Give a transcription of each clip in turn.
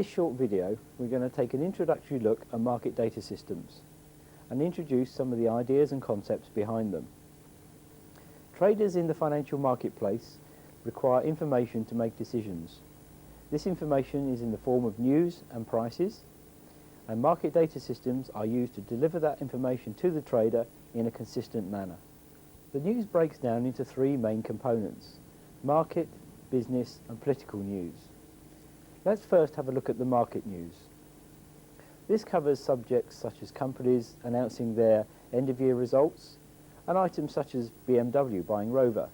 this short video, we're going to take an introductory look at market data systems and introduce some of the ideas and concepts behind them. Traders in the financial marketplace require information to make decisions. This information is in the form of news and prices, and market data systems are used to deliver that information to the trader in a consistent manner. The news breaks down into three main components: market, business and political news. Let's first have a look at the market news. This covers subjects such as companies announcing their end-of-year results and items such as BMW buying Rover.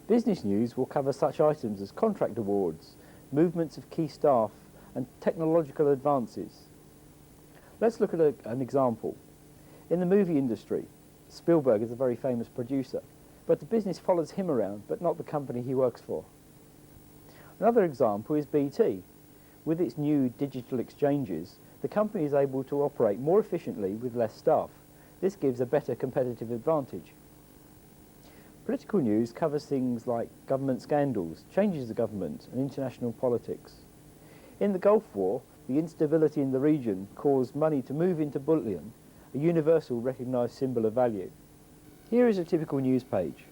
Business news will cover such items as contract awards, movements of key staff and technological advances. Let's look at an example. In the movie industry, Spielberg is a very famous producer, but the business follows him around, but not the company he works for. Another example is BT. With its new digital exchanges, the company is able to operate more efficiently with less staff. This gives a better competitive advantage. Political news covers things like government scandals, changes of government and international politics. In the Gulf War, the instability in the region caused money to move into bullion, a universal recognised symbol of value. Here is a typical news page.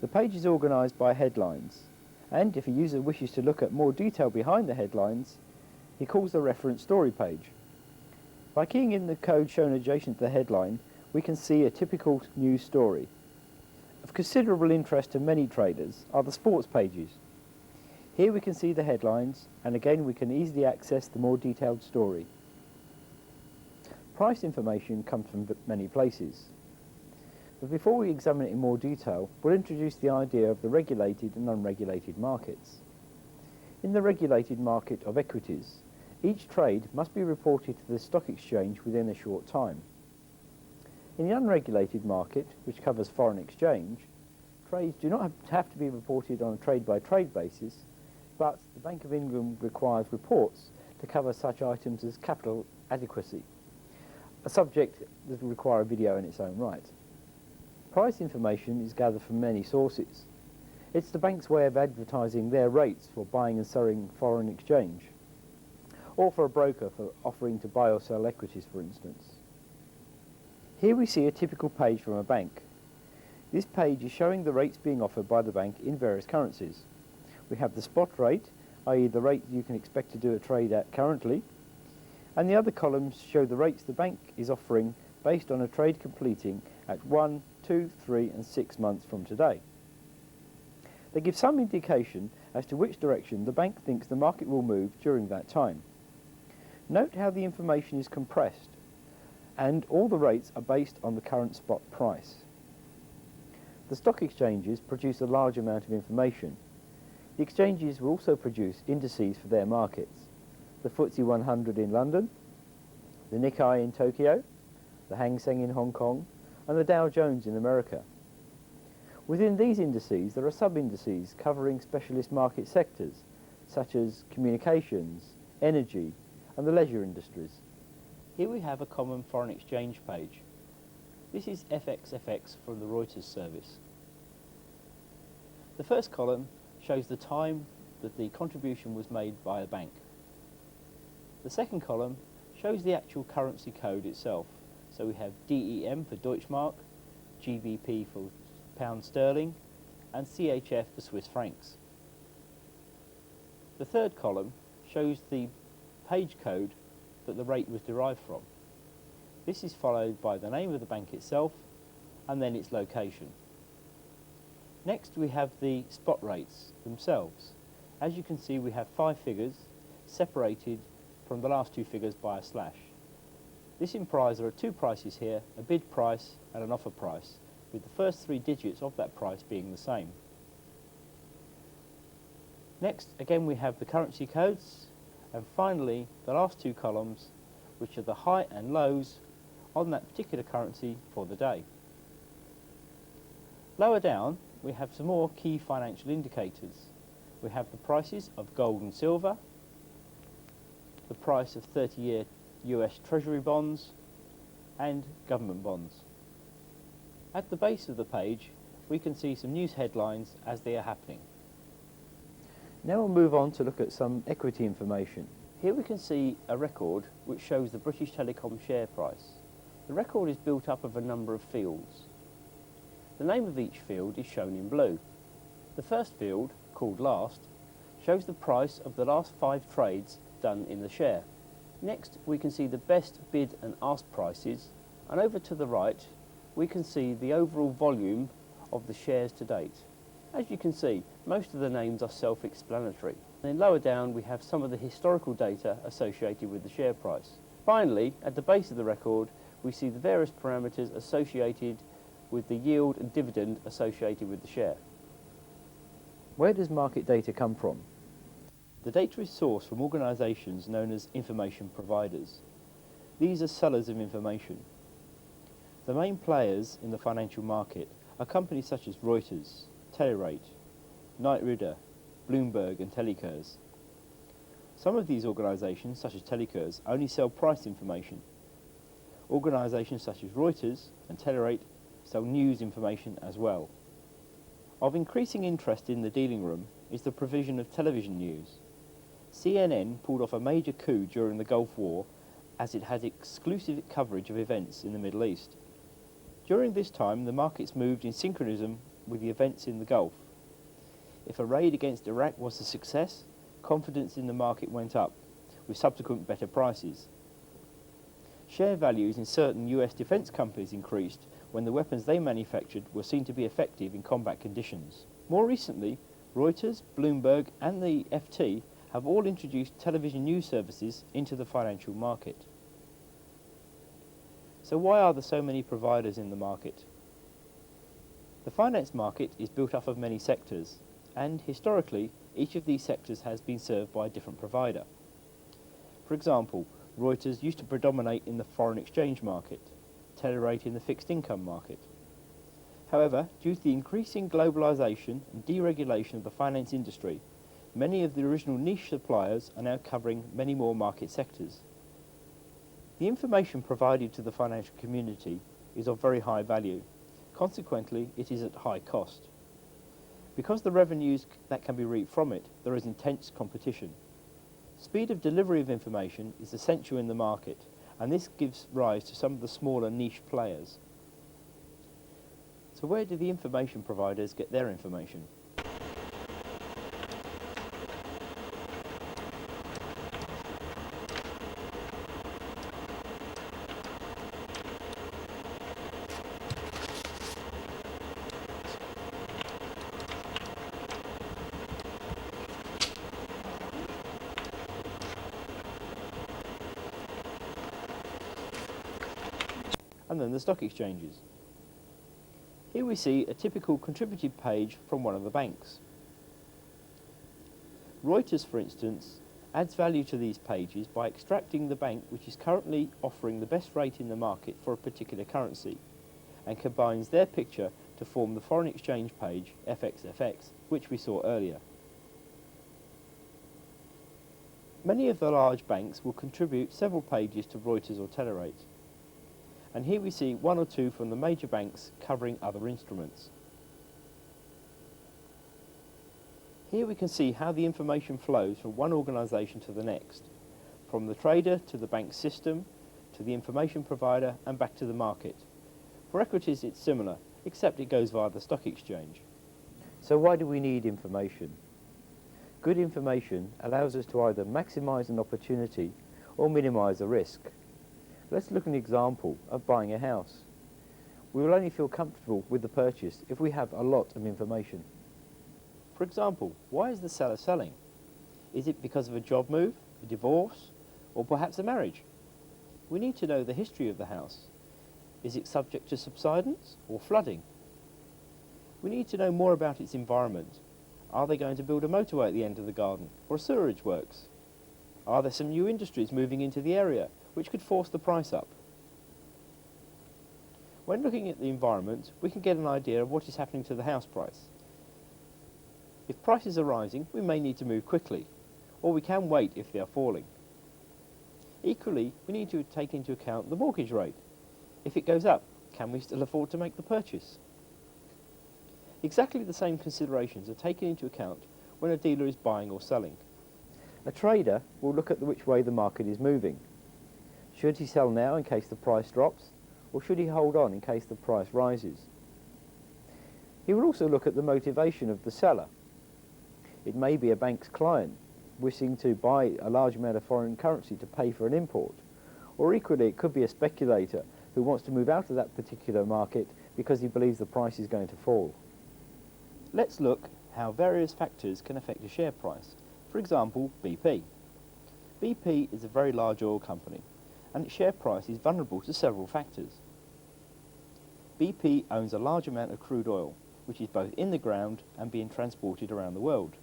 The page is organised by headlines, and if a user wishes to look at more detail behind the headlines, he calls the reference story page. By keying in the code shown adjacent to the headline, we can see a typical news story. Of considerable interest to many traders are the sports pages. Here we can see the headlines, and again we can easily access the more detailed story. Price information comes from many places. But before we examine it in more detail, we'll introduce the idea of the regulated and unregulated markets. In the regulated market of equities, each trade must be reported to the stock exchange within a short time. In the unregulated market, which covers foreign exchange, trades do not have to be reported on a trade-by-trade basis, but the Bank of England requires reports to cover such items as capital adequacy, a subject that will require a video in its own right. Price information is gathered from many sources. It's the bank's way of advertising their rates for buying and selling foreign exchange, or for a broker for offering to buy or sell equities, for instance. Here we see a typical page from a bank. This page is showing the rates being offered by the bank in various currencies. We have the spot rate, i.e. the rate you can expect to do a trade at currently, and the other columns show the rates the bank is offering based on a trade completing at 1, 2, 3 and 6 months from today. They give some indication as to which direction the bank thinks the market will move during that time. Note how the information is compressed, and all the rates are based on the current spot price. The stock exchanges produce a large amount of information. The exchanges will also produce indices for their markets: the FTSE 100 in London, the Nikkei in Tokyo, the Hang Seng in Hong Kong, and the Dow Jones in America. Within these indices, there are sub-indices covering specialist market sectors, such as communications, energy, and the leisure industries. Here we have a common foreign exchange page. This is FXFX from the Reuters service. The first column shows the time that the contribution was made by a bank. The second column shows the actual currency code itself. So we have DEM for Deutschmark, GBP for pound sterling, and CHF for Swiss francs. The third column shows the page code that the rate was derived from. This is followed by the name of the bank itself and then its location. Next we have the spot rates themselves. As you can see, we have 5 figures separated from the last 2 figures by a slash. This implies there are 2 prices here, a bid price and an offer price, with the first 3 digits of that price being the same. Next, again, we have the currency codes, and finally the last 2 columns, which are the high and lows on that particular currency for the day. Lower down, we have some more key financial indicators. We have the prices of gold and silver, the price of 30-year US Treasury bonds, and government bonds. At the base of the page, we can see some news headlines as they are happening. Now we'll move on to look at some equity information. Here we can see a record which shows the British Telecom share price. The record is built up of a number of fields. The name of each field is shown in blue. The first field, called last, shows the price of the last 5 trades done in the share. Next, we can see the best bid and ask prices, and over to the right, we can see the overall volume of the shares to date. As you can see, most of the names are self-explanatory. And then lower down, we have some of the historical data associated with the share price. Finally, at the base of the record, we see the various parameters associated with the yield and dividend associated with the share. Where does market data come from? The data is sourced from organisations known as information providers. These are sellers of information. The main players in the financial market are companies such as Reuters, Telerate, Knight Ridder, Bloomberg and Telekurs. Some of these organisations, such as Telekurs, only sell price information. Organisations such as Reuters and Telerate sell news information as well. Of increasing interest in the dealing room is the provision of television news. CNN pulled off a major coup during the Gulf War as it had exclusive coverage of events in the Middle East. During this time, the markets moved in synchronism with the events in the Gulf. If a raid against Iraq was a success, confidence in the market went up, with subsequent better prices. Share values in certain US defence companies increased when the weapons they manufactured were seen to be effective in combat conditions. More recently, Reuters, Bloomberg and the FT have all introduced television news services into the financial market. So why are there so many providers in the market? The finance market is built up of many sectors, and historically each of these sectors has been served by a different provider. For example, Reuters used to predominate in the foreign exchange market, Telerate in the fixed income market. However, due to the increasing globalisation and deregulation of the finance industry, many of the original niche suppliers are now covering many more market sectors. The information provided to the financial community is of very high value. Consequently, it is at high cost. Because the revenues that can be reaped from it, there is intense competition. Speed of delivery of information is essential in the market, and this gives rise to some of the smaller niche players. So where do the information providers get their information? And then the stock exchanges. Here we see a typical contributed page from one of the banks. Reuters, for instance, adds value to these pages by extracting the bank which is currently offering the best rate in the market for a particular currency, and combines their picture to form the foreign exchange page FXFX, which we saw earlier. Many of the large banks will contribute several pages to Reuters or Telerate. And here we see one or two from the major banks covering other instruments. Here we can see how the information flows from one organisation to the next, from the trader to the bank system, to the information provider and back to the market. For equities it's similar, except it goes via the stock exchange. So why do we need information? Good information allows us to either maximise an opportunity or minimise a risk. Let's look at an example of buying a house. We will only feel comfortable with the purchase if we have a lot of information. For example, why is the seller selling? Is it because of a job move, a divorce, or perhaps a marriage? We need to know the history of the house. Is it subject to subsidence or flooding? We need to know more about its environment. Are they going to build a motorway at the end of the garden, or a sewerage works? Are there some new industries moving into the area which could force the price up? When looking at the environment, we can get an idea of what is happening to the house price. If prices are rising, we may need to move quickly, or we can wait if they are falling. Equally, we need to take into account the mortgage rate. If it goes up, can we still afford to make the purchase? Exactly the same considerations are taken into account when a dealer is buying or selling. A trader will look at which way the market is moving. Should he sell now in case the price drops, or should he hold on in case the price rises? He will also look at the motivation of the seller. It may be a bank's client wishing to buy a large amount of foreign currency to pay for an import, or equally it could be a speculator who wants to move out of that particular market because he believes the price is going to fall. Let's look how various factors can affect a share price. For example, BP. BP is a very large oil company, and its share price is vulnerable to several factors. BP owns a large amount of crude oil, which is both in the ground and being transported around the world.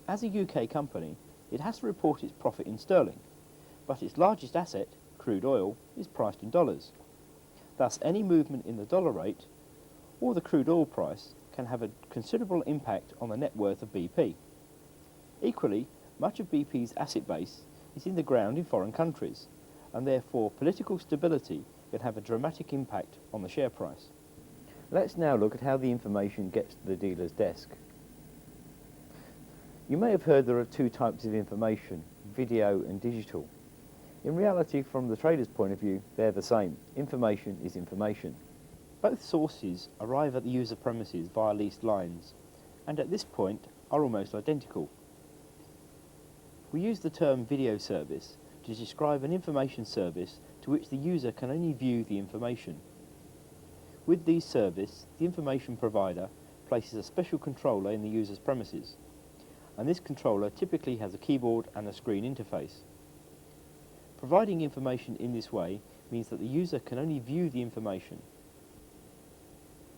As a UK company, it has to report its profit in sterling, but its largest asset, crude oil, is priced in dollars. Thus, any movement in the dollar rate or the crude oil price can have a considerable impact on the net worth of BP. Equally, much of BP's asset base is in the ground in foreign countries, and therefore political stability can have a dramatic impact on the share price. Let's now look at how the information gets to the dealer's desk. You may have heard there are two types of information, video and digital. In reality, from the trader's point of view, they're the same. Information is information. Both sources arrive at the user premises via leased lines, and at this point are almost identical. We use the term video service to describe an information service to which the user can only view the information. With these services, the information provider places a special controller in the user's premises, and this controller typically has a keyboard and a screen interface. Providing information in this way means that the user can only view the information.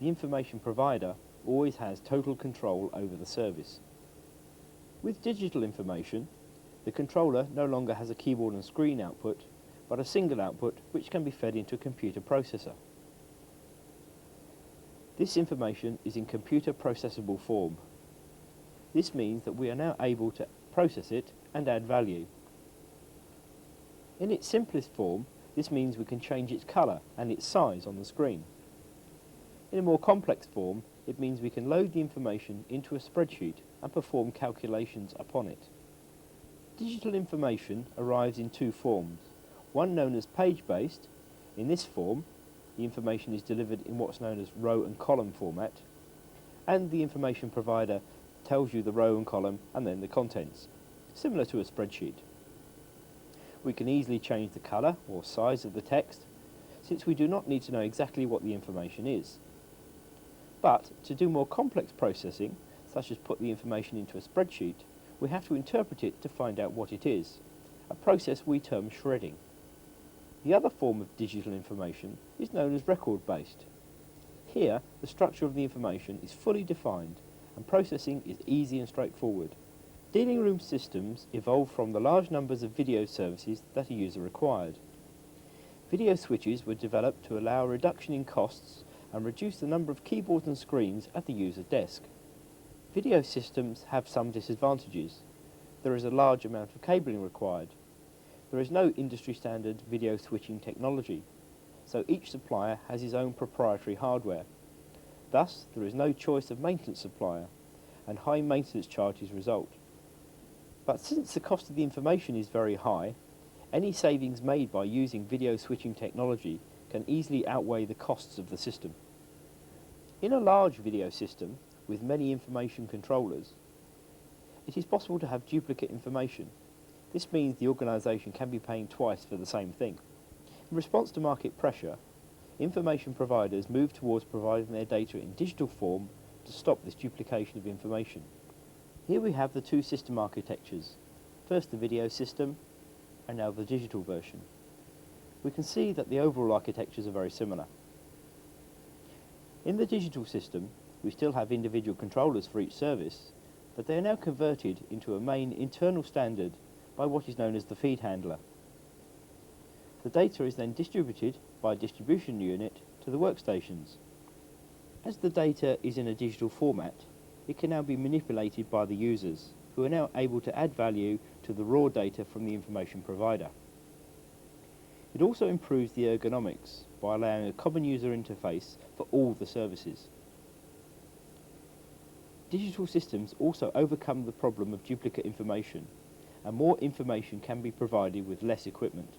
The information provider always has total control over the service. With digital information, the controller no longer has a keyboard and screen output, but a single output which can be fed into a computer processor. This information is in computer processable form. This means that we are now able to process it and add value. In its simplest form, this means we can change its colour and its size on the screen. In a more complex form, it means we can load the information into a spreadsheet and perform calculations upon it. Digital information arrives in two forms, one known as page-based. In this form, the information is delivered in what's known as row and column format, and the information provider tells you the row and column and then the contents, similar to a spreadsheet. We can easily change the colour or size of the text, since we do not need to know exactly what the information is. But to do more complex processing, such as put the information into a spreadsheet, we have to interpret it to find out what it is, a process we term shredding. The other form of digital information is known as record-based. Here, the structure of the information is fully defined, and processing is easy and straightforward. Dealing room systems evolved from the large numbers of video services that a user required. Video switches were developed to allow a reduction in costs and reduce the number of keyboards and screens at the user's desk. Video systems have some disadvantages. There is a large amount of cabling required. There is no industry standard video switching technology, so each supplier has his own proprietary hardware. Thus, there is no choice of maintenance supplier, and high maintenance charges result. But since the cost of the information is very high, any savings made by using video switching technology can easily outweigh the costs of the system. In a large video system with many information controllers, it is possible to have duplicate information. This means the organisation can be paying twice for the same thing. In response to market pressure, information providers move towards providing their data in digital form to stop this duplication of information. Here we have the two system architectures, first the video system and now the digital version. We can see that the overall architectures are very similar. In the digital system, we still have individual controllers for each service, but they are now converted into a main internal standard by what is known as the feed handler. The data is then distributed by a distribution unit to the workstations. As the data is in a digital format, it can now be manipulated by the users, who are now able to add value to the raw data from the information provider. It also improves the ergonomics by allowing a common user interface for all the services. Digital systems also overcome the problem of duplicate information and more information can be provided with less equipment.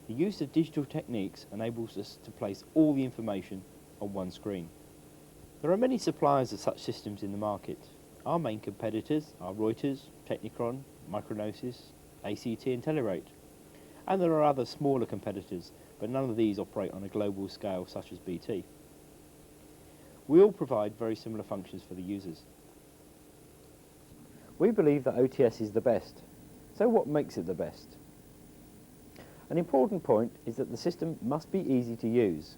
The use of digital techniques enables us to place all the information on one screen. There are many suppliers of such systems in the market. Our main competitors are Reuters, Technicron, Micronosis, ACT and Telerate. And there are other smaller competitors, but none of these operate on a global scale such as BT. We all provide very similar functions for the users. We believe that OTS is the best. So what makes it the best? An important point is that the system must be easy to use.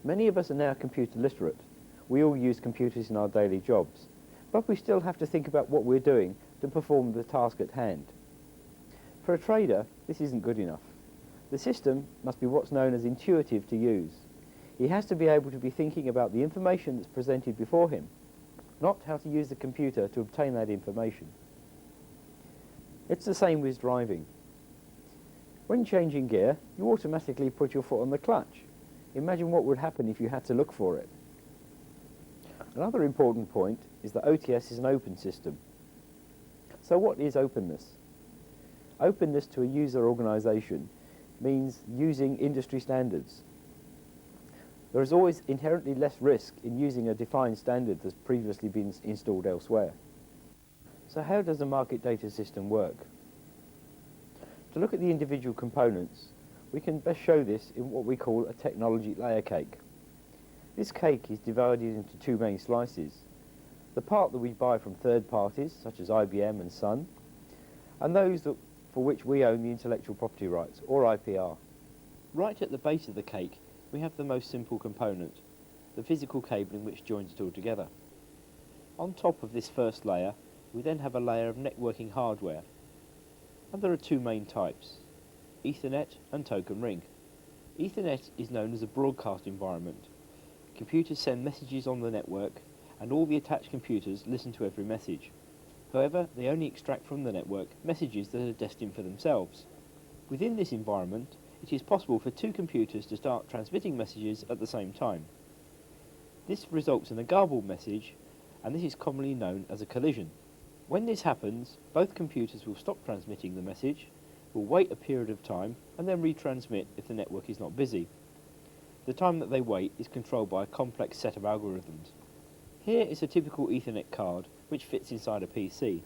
Many of us are now computer literate. We all use computers in our daily jobs, but we still have to think about what we're doing to perform the task at hand. For a trader, this isn't good enough. The system must be what's known as intuitive to use. He has to be able to be thinking about the information that's presented before him, not how to use the computer to obtain that information. It's the same with driving. When changing gear, you automatically put your foot on the clutch. Imagine what would happen if you had to look for it. Another important point is that OTS is an open system. So what is openness? Openness to a user organisation means using industry standards. There is always inherently less risk in using a defined standard that's previously been installed elsewhere. So how does a market data system work? To look at the individual components, we can best show this in what we call a technology layer cake. This cake is divided into two main slices. The part that we buy from third parties, such as IBM and Sun, and those for which we own the intellectual property rights, or IPR. Right at the base of the cake, we have the most simple component, the physical cabling which joins it all together. On top of this first layer, we then have a layer of networking hardware. And there are two main types, Ethernet and token ring. Ethernet is known as a broadcast environment. Computers send messages on the network, and all the attached computers listen to every message. However, they only extract from the network messages that are destined for themselves. Within this environment, it is possible for two computers to start transmitting messages at the same time. This results in a garbled message, and this is commonly known as a collision. When this happens, both computers will stop transmitting the message, will wait a period of time, and then retransmit if the network is not busy. The time that they wait is controlled by a complex set of algorithms. Here is a typical Ethernet card which fits inside a PC.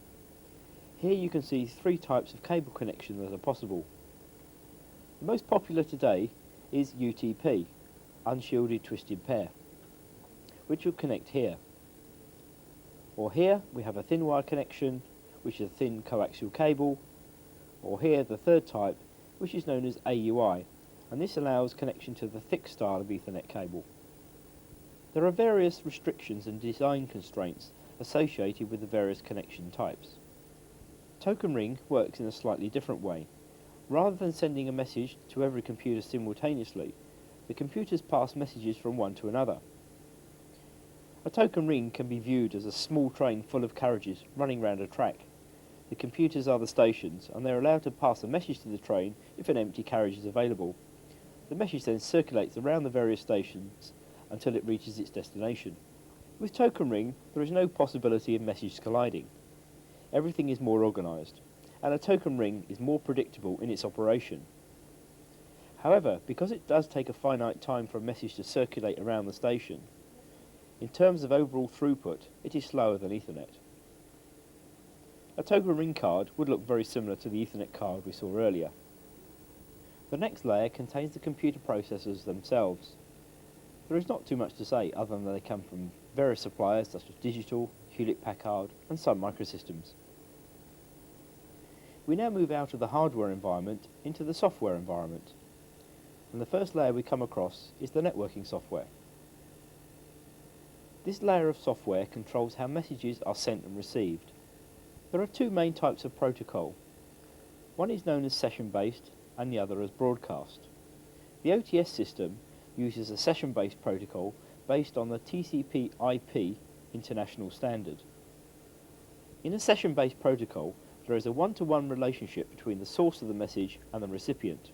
Here you can see three types of cable connection that are possible. The most popular today is UTP, unshielded twisted pair, which will connect here. Or here we have a thin wire connection, which is a thin coaxial cable, or here the third type, which is known as AUI, and this allows connection to the thick style of Ethernet cable. There are various restrictions and design constraints associated with the various connection types. Token ring works in a slightly different way. Rather than sending a message to every computer simultaneously, the computers pass messages from one to another. A token ring can be viewed as a small train full of carriages running round a track. The computers are the stations, and they are allowed to pass a message to the train if an empty carriage is available. The message then circulates around the various stations until it reaches its destination. With token ring, there is no possibility of messages colliding. Everything is more organised, and a token ring is more predictable in its operation. However, because it does take a finite time for a message to circulate around the station, in terms of overall throughput, it is slower than Ethernet. A token ring card would look very similar to the Ethernet card we saw earlier. The next layer contains the computer processors themselves. There is not too much to say other than they come from various suppliers such as Digital, Hewlett-Packard and Sun Microsystems. We now move out of the hardware environment into the software environment. And the first layer we come across is the networking software. This layer of software controls how messages are sent and received. There are two main types of protocol. One is known as session-based and the other as broadcast. The OTS system uses a session-based protocol based on the TCP IP international standard. In a session-based protocol, there is a one-to-one relationship between the source of the message and the recipient.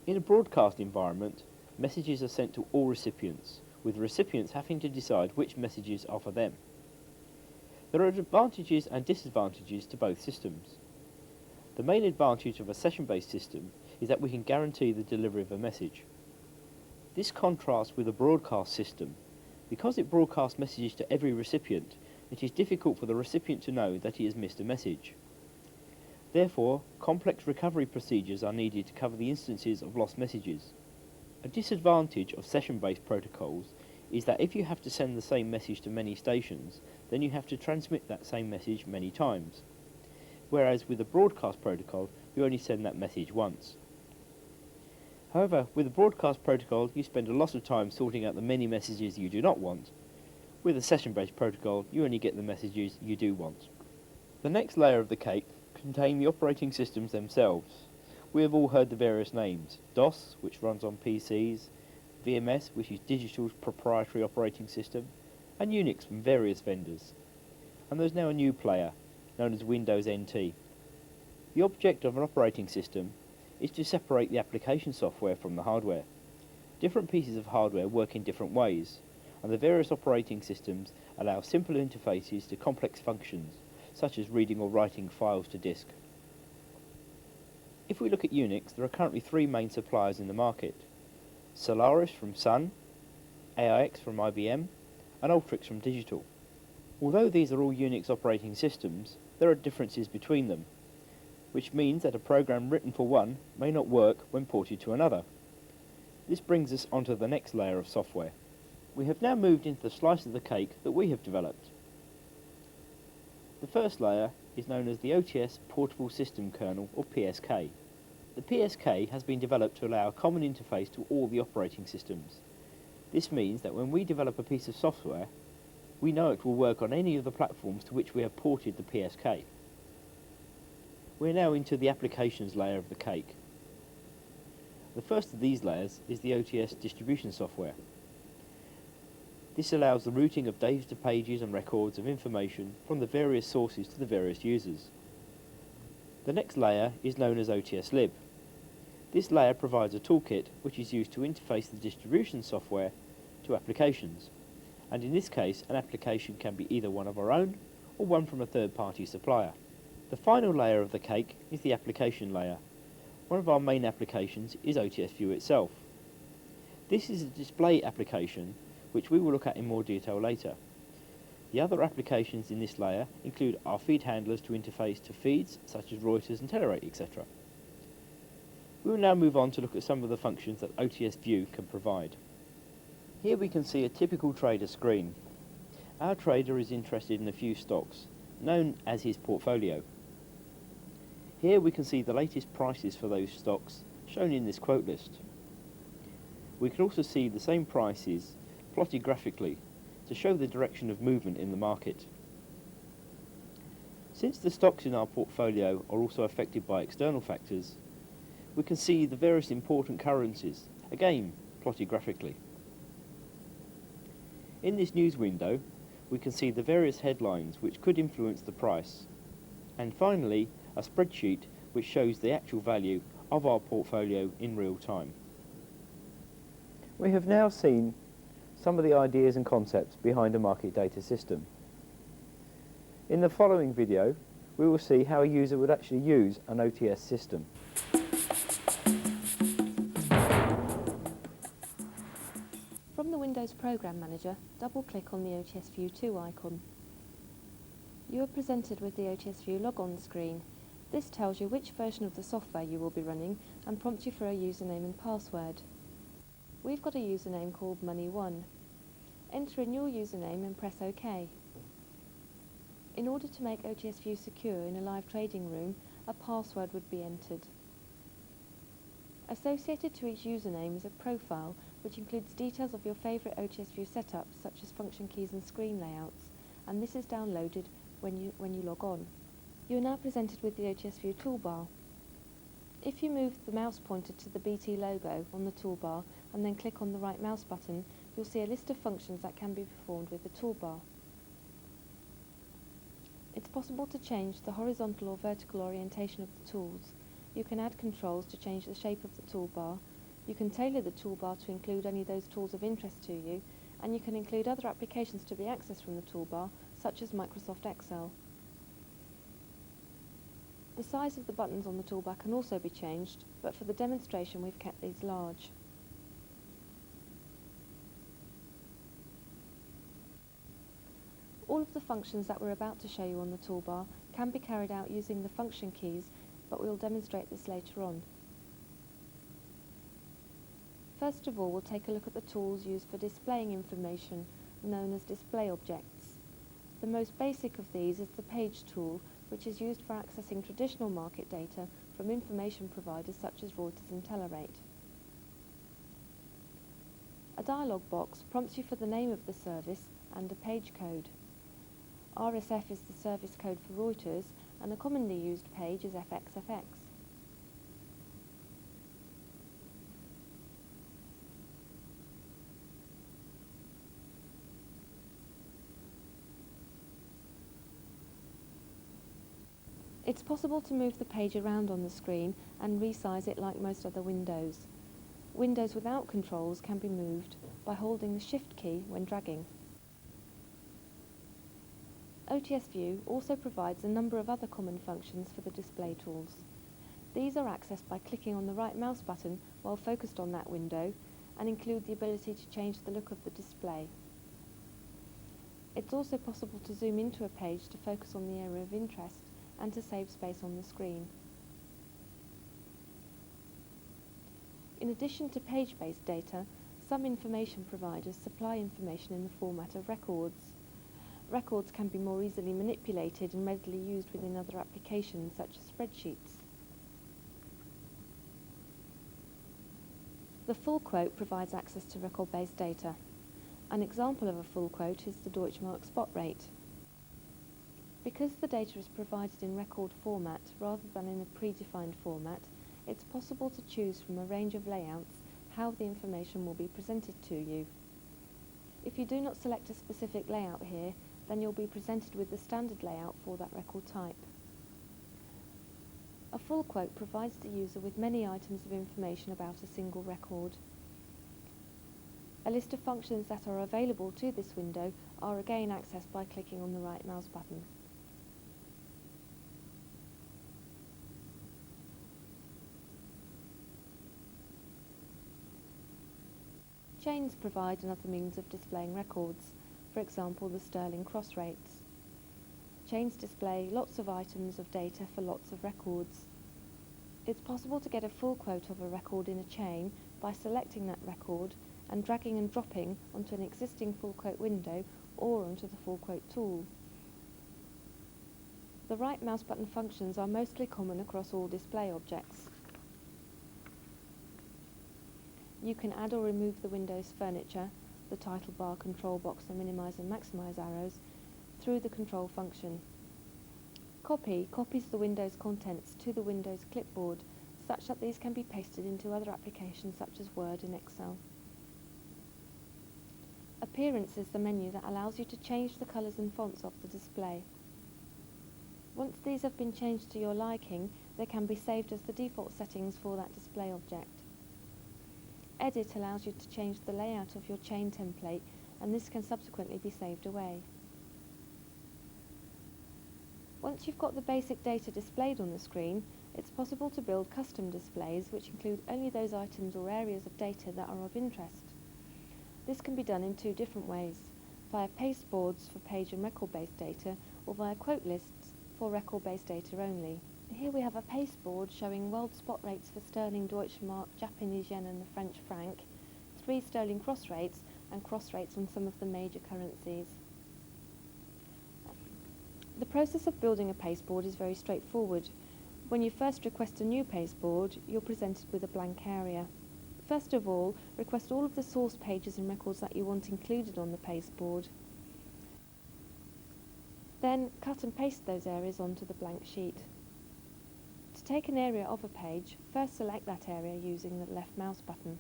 In a broadcast environment, messages are sent to all recipients, with recipients having to decide which messages are for them. There are advantages and disadvantages to both systems. The main advantage of a session-based system is that we can guarantee the delivery of a message. This contrasts with a broadcast system. Because it broadcasts messages to every recipient, it is difficult for the recipient to know that he has missed a message. Therefore, complex recovery procedures are needed to cover the instances of lost messages. A disadvantage of session-based protocols is that if you have to send the same message to many stations, then you have to transmit that same message many times. Whereas with a broadcast protocol, you only send that message once. However, with a broadcast protocol, you spend a lot of time sorting out the many messages you do not want. With a session-based protocol, you only get the messages you do want. The next layer of the cake contains the operating systems themselves. We have all heard the various names: DOS, which runs on PCs, VMS, which is Digital's proprietary operating system, and Unix from various vendors. And there's now a new player, known as Windows NT. The object of an operating system is to separate the application software from the hardware. Different pieces of hardware work in different ways, and the various operating systems allow simple interfaces to complex functions, such as reading or writing files to disk. If we look at Unix, there are currently three main suppliers in the market: Solaris from Sun, AIX from IBM, and Ultrix from Digital. Although these are all Unix operating systems, there are differences between them, which means that a program written for one may not work when ported to another. This brings us onto the next layer of software. We have now moved into the slice of the cake that we have developed. The first layer is known as the OTS Portable System Kernel, or PSK. The PSK has been developed to allow a common interface to all the operating systems. This means that when we develop a piece of software, we know it will work on any of the platforms to which we have ported the PSK. We're now into the applications layer of the cake. The first of these layers is the OTS distribution software. This allows the routing of data pages and records of information from the various sources to the various users. The next layer is known as OTS Lib. This layer provides a toolkit which is used to interface the distribution software to applications, and in this case an application can be either one of our own or one from a third-party supplier. The final layer of the cake is the application layer. One of our main applications is OTS View itself. This is a display application which we will look at in more detail later. The other applications in this layer include our feed handlers to interface to feeds such as Reuters and Telerate, etc. We will now move on to look at some of the functions that OTS View can provide. Here we can see a typical trader screen. Our trader is interested in a few stocks, known as his portfolio. Here we can see the latest prices for those stocks shown in this quote list. We can also see the same prices plotted graphically to show the direction of movement in the market. Since the stocks in our portfolio are also affected by external factors, we can see the various important currencies, again plotted graphically. In this news window, we can see the various headlines which could influence the price, and finally a spreadsheet which shows the actual value of our portfolio in real time. We have now seen some of the ideas and concepts behind a market data system. In the following video, we will see how a user would actually use an OTS system. From the Windows Program Manager, double-click on the OTS View 2 icon. You are presented with the OTS View logon screen. This tells you which version of the software you will be running and prompts you for a username and password. We've got a username called Money1. Enter in your username and press OK. In order to make OTS View secure in a live trading room, a password would be entered. Associated to each username is a profile which includes details of your favourite OTS View setups such as function keys and screen layouts, and this is downloaded when you log on. You are now presented with the OTS View toolbar. If you move the mouse pointer to the BT logo on the toolbar and then click on the right mouse button, you'll see a list of functions that can be performed with the toolbar. It's possible to change the horizontal or vertical orientation of the tools. You can add controls to change the shape of the toolbar. You can tailor the toolbar to include only those tools of interest to you, and you can include other applications to be accessed from the toolbar, such as Microsoft Excel. The size of the buttons on the toolbar can also be changed, but for the demonstration we've kept these large. All of the functions that we're about to show you on the toolbar can be carried out using the function keys, but we'll demonstrate this later on. First of all, we'll take a look at the tools used for displaying information, known as display objects. The most basic of these is the page tool, which is used for accessing traditional market data from information providers such as Reuters and Telerate. A dialog box prompts you for the name of the service and a page code. RSF is the service code for Reuters, and a commonly used page is FXFX. It's possible to move the page around on the screen and resize it like most other windows. Windows without controls can be moved by holding the Shift key when dragging. OTS View also provides a number of other common functions for the display tools. These are accessed by clicking on the right mouse button while focused on that window and include the ability to change the look of the display. It's also possible to zoom into a page to focus on the area of interest and to save space on the screen. In addition to page-based data, some information providers supply information in the format of records. Records can be more easily manipulated and readily used within other applications such as spreadsheets. The full quote provides access to record-based data. An example of a full quote is the Deutschmark spot rate. Because the data is provided in record format rather than in a predefined format, it's possible to choose from a range of layouts how the information will be presented to you. If you do not select a specific layout here, then you'll be presented with the standard layout for that record type. A full quote provides the user with many items of information about a single record. A list of functions that are available to this window are again accessed by clicking on the right mouse button. Chains provide another means of displaying records, for example the Sterling cross rates. Chains display lots of items of data for lots of records. It's possible to get a full quote of a record in a chain by selecting that record and dragging and dropping onto an existing full quote window or onto the full quote tool. The right mouse button functions are mostly common across all display objects. You can add or remove the window's furniture, the title bar, control box, the minimise and maximise arrows, through the control function. Copy copies the window's contents to the window's clipboard, such that these can be pasted into other applications such as Word and Excel. Appearance is the menu that allows you to change the colours and fonts of the display. Once these have been changed to your liking, they can be saved as the default settings for that display object. Edit allows you to change the layout of your chain template, and this can subsequently be saved away. Once you've got the basic data displayed on the screen, it's possible to build custom displays which include only those items or areas of data that are of interest. This can be done in two different ways, via pasteboards for page and record-based data, or via quote lists for record-based data only. Here we have a pasteboard showing world spot rates for sterling, Deutschmark, Japanese yen and the French franc, 3 sterling cross rates, and cross rates on some of the major currencies. The process of building a pasteboard is very straightforward. When you first request a new pasteboard, you're presented with a blank area. First of all, request all of the source pages and records that you want included on the pasteboard. Then cut and paste those areas onto the blank sheet. To take an area of a page, first select that area using the left mouse button.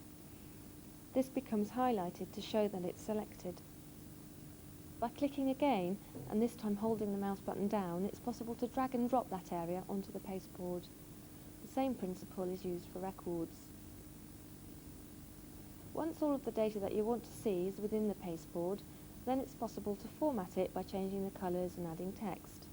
This becomes highlighted to show that it's selected. By clicking again, and this time holding the mouse button down, it's possible to drag and drop that area onto the pasteboard. The same principle is used for records. Once all of the data that you want to see is within the pasteboard, Then it's possible to format it by changing the colours and adding text.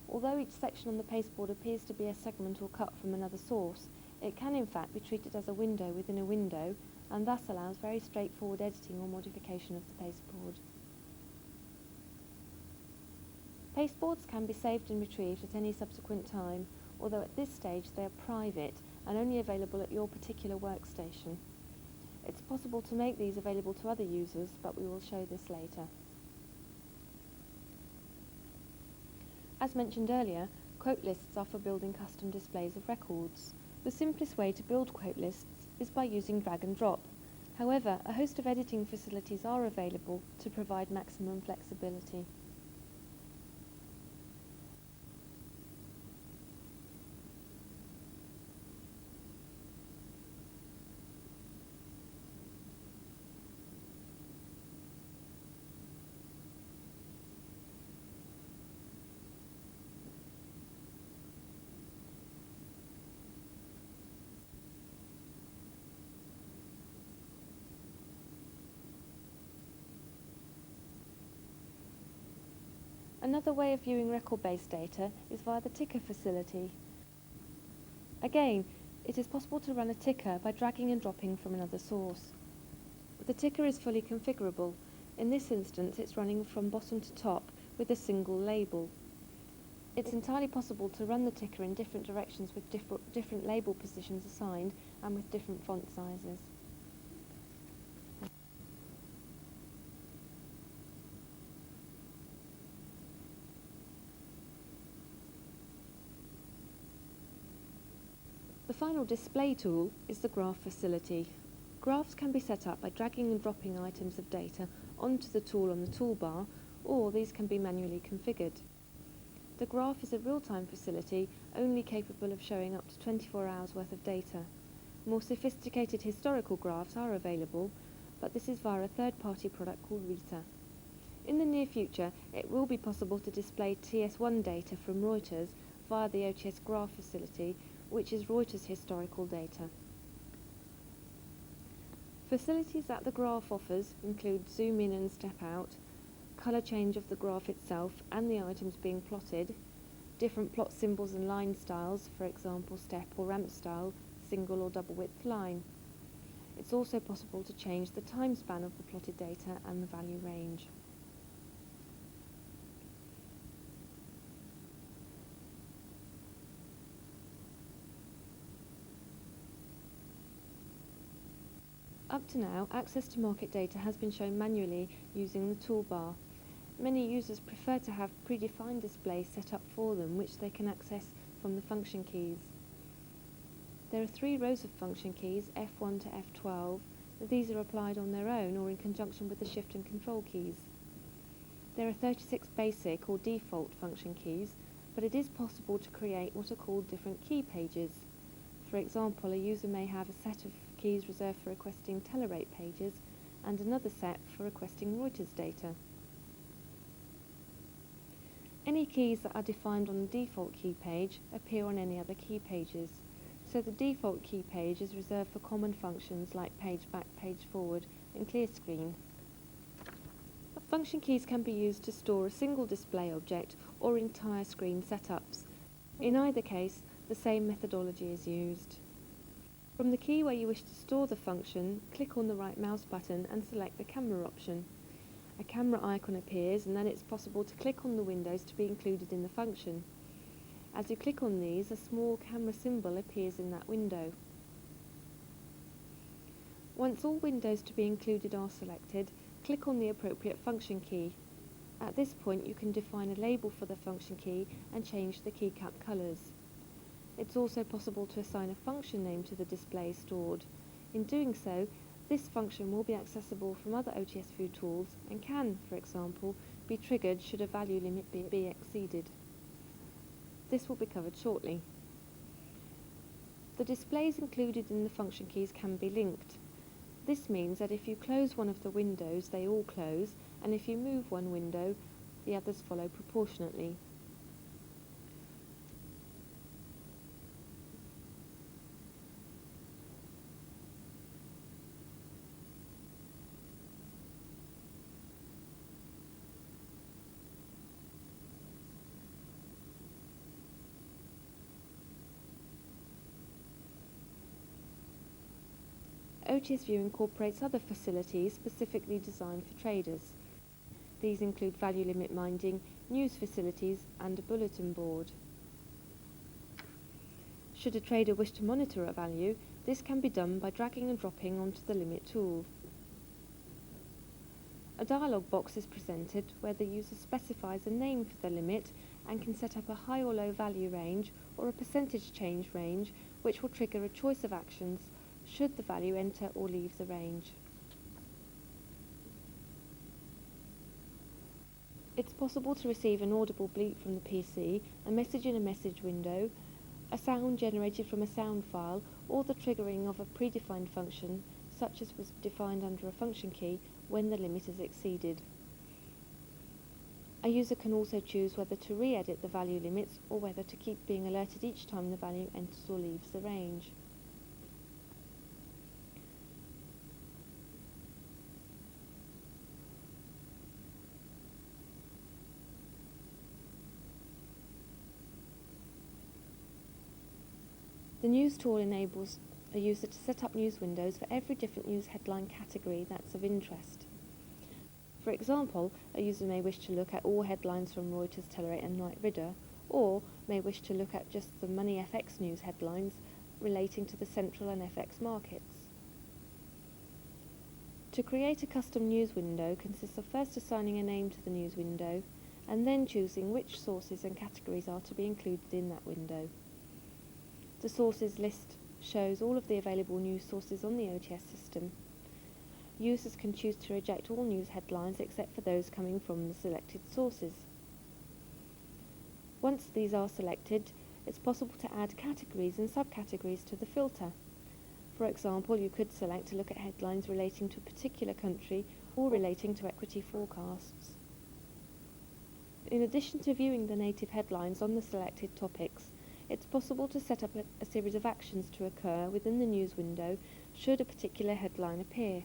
Although each section on the pasteboard appears to be a segment or cut from another source, it can in fact be treated as a window within a window, and thus allows very straightforward editing or modification of the pasteboard. Pasteboards can be saved and retrieved at any subsequent time, although at this stage they are private and only available at your particular workstation. It's possible to make these available to other users, but we will show this later. As mentioned earlier, quote lists are for building custom displays of records. The simplest way to build quote lists is by using drag and drop. However, a host of editing facilities are available to provide maximum flexibility. Another way of viewing record-based data is via the ticker facility. Again, it is possible to run a ticker by dragging and dropping from another source. The ticker is fully configurable. In this instance, it's running from bottom to top with a single label. It's entirely possible to run the ticker in different directions with different label positions assigned and with different font sizes. The final display tool is the graph facility. Graphs can be set up by dragging and dropping items of data onto the tool on the toolbar, or these can be manually configured. The graph is a real-time facility only capable of showing up to 24 hours worth of data. More sophisticated historical graphs are available, but this is via a third-party product called Rita. In the near future, it will be possible to display TS1 data from Reuters via the OTS graph facility, which is Reuters historical data. Facilities that the graph offers include zoom in and step out, colour change of the graph itself and the items being plotted, different plot symbols and line styles, for example step or ramp style, single or double width line. It's also possible to change the time span of the plotted data and the value range. Up to now, access to market data has been shown manually using the toolbar. Many users prefer to have predefined displays set up for them, which they can access from the function keys. There are 3 rows of function keys, F1 to F12. These are applied on their own or in conjunction with the Shift and Control keys. There are 36 basic or default function keys, but it is possible to create what are called different key pages. For example, a user may have a set of keys reserved for requesting Telerate pages and another set for requesting Reuters data. Any keys that are defined on the default key page appear on any other key pages, so the default key page is reserved for common functions like page back, page forward and clear screen. Function keys can be used to store a single display object or entire screen setups. In either case, the same methodology is used. From the key where you wish to store the function, click on the right mouse button and select the camera option. A camera icon appears and then it's possible to click on the windows to be included in the function. As you click on these, a small camera symbol appears in that window. Once all windows to be included are selected, click on the appropriate function key. At this point you can define a label for the function key and change the keycap colours. It's also possible to assign a function name to the display stored. In doing so, this function will be accessible from other OTS View tools and can, for example, be triggered should a value limit be exceeded. This will be covered shortly. The displays included in the function keys can be linked. This means that if you close one of the windows, they all close, and if you move one window, the others follow proportionately. OTS View incorporates other facilities specifically designed for traders. These include value limit minding, news facilities, and a bulletin board. Should a trader wish to monitor a value, this can be done by dragging and dropping onto the limit tool. A dialog box is presented where the user specifies a name for the limit and can set up a high or low value range or a percentage change range, which will trigger a choice of actions should the value enter or leave the range. It's possible to receive an audible bleep from the PC, a message in a message window, a sound generated from a sound file, or the triggering of a predefined function, such as was defined under a function key, when the limit is exceeded. A user can also choose whether to re-edit the value limits or whether to keep being alerted each time the value enters or leaves the range. The News tool enables a user to set up news windows for every different news headline category that's of interest. For example, a user may wish to look at all headlines from Reuters, Telerate and Knight Ridder, or may wish to look at just the Money FX news headlines relating to the central and FX markets. To create a custom news window consists of first assigning a name to the news window, and then choosing which sources and categories are to be included in that window. The sources list shows all of the available news sources on the OTS system. Users can choose to reject all news headlines except for those coming from the selected sources. Once these are selected, it's possible to add categories and subcategories to the filter. For example, you could select to look at headlines relating to a particular country or relating to equity forecasts. In addition to viewing the native headlines on the selected topics, it's possible to set up a series of actions to occur within the news window should a particular headline appear.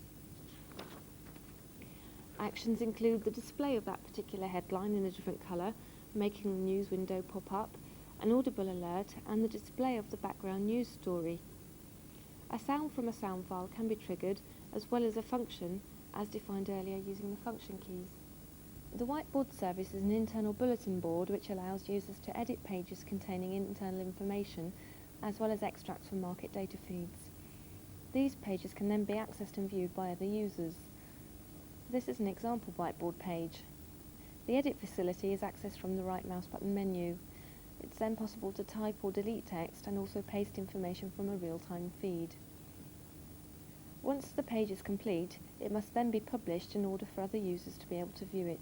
Actions include the display of that particular headline in a different colour, making the news window pop up, an audible alert, and the display of the background news story. A sound from a sound file can be triggered, as well as a function, as defined earlier using the function keys. The whiteboard service is an internal bulletin board which allows users to edit pages containing internal information, as well as extracts from market data feeds. These pages can then be accessed and viewed by other users. This is an example whiteboard page. The edit facility is accessed from the right mouse button menu. It's then possible to type or delete text and also paste information from a real-time feed. Once the page is complete, it must then be published in order for other users to be able to view it.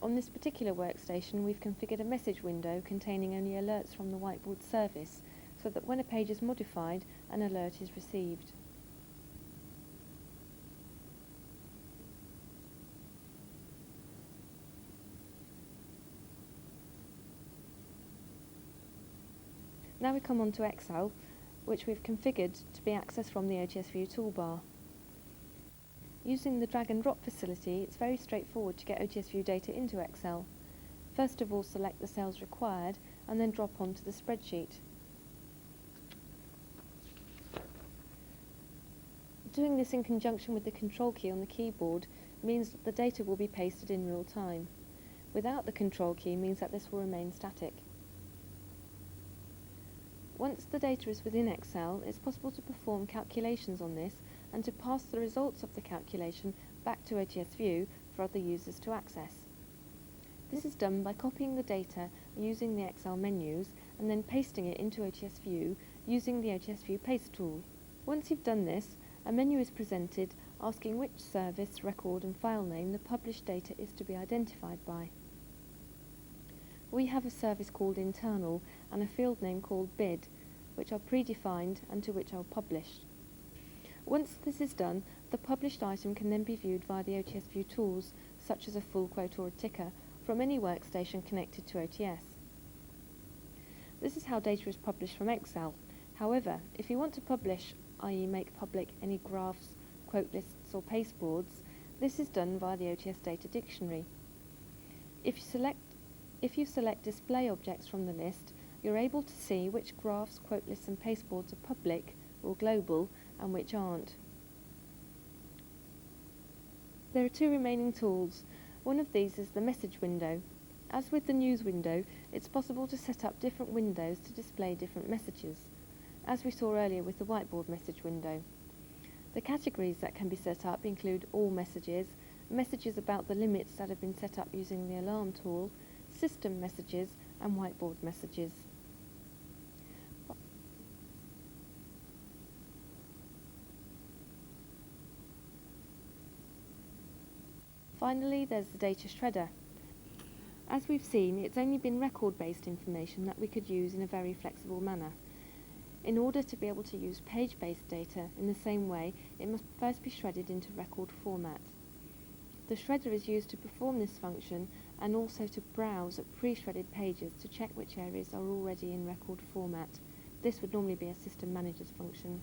On this particular workstation, we've configured a message window containing only alerts from the whiteboard service, so that when a page is modified, an alert is received. Now we come on to Excel, which we've configured to be accessed from the OTS View toolbar. Using the drag and drop facility, it's very straightforward to get OTS View data into Excel. First of all, select the cells required and then drop onto the spreadsheet. Doing this in conjunction with the control key on the keyboard means that the data will be pasted in real time. Without the control key means that this will remain static. Once the data is within Excel, it's possible to perform calculations on this and to pass the results of the calculation back to OTS View for other users to access. This is done by copying the data using the Excel menus and then pasting it into OTS View using the OTS View Paste tool. Once you've done this, a menu is presented asking which service, record and file name the published data is to be identified by. We have a service called internal and a field name called bid, which are predefined and to which I'll publish. Once this is done, the published item can then be viewed via the OTS View tools, such as a full quote or a ticker, from any workstation connected to OTS. This is how data is published from Excel. However, if you want to publish, i.e. make public any graphs, quote lists or pasteboards, this is done via the OTS Data Dictionary. If you select Display Objects from the list, you're able to see which graphs, quote lists and pasteboards are public or global and which aren't. There are two remaining tools. One of these is the message window. As with the news window, it's possible to set up different windows to display different messages, as we saw earlier with the whiteboard message window. The categories that can be set up include all messages, messages about the limits that have been set up using the alarm tool, system messages, and whiteboard messages. Finally, there's the data shredder. As we've seen, it's only been record-based information that we could use in a very flexible manner. In order to be able to use page-based data in the same way, it must first be shredded into record format. The shredder is used to perform this function and also to browse at pre-shredded pages to check which areas are already in record format. This would normally be a system manager's function.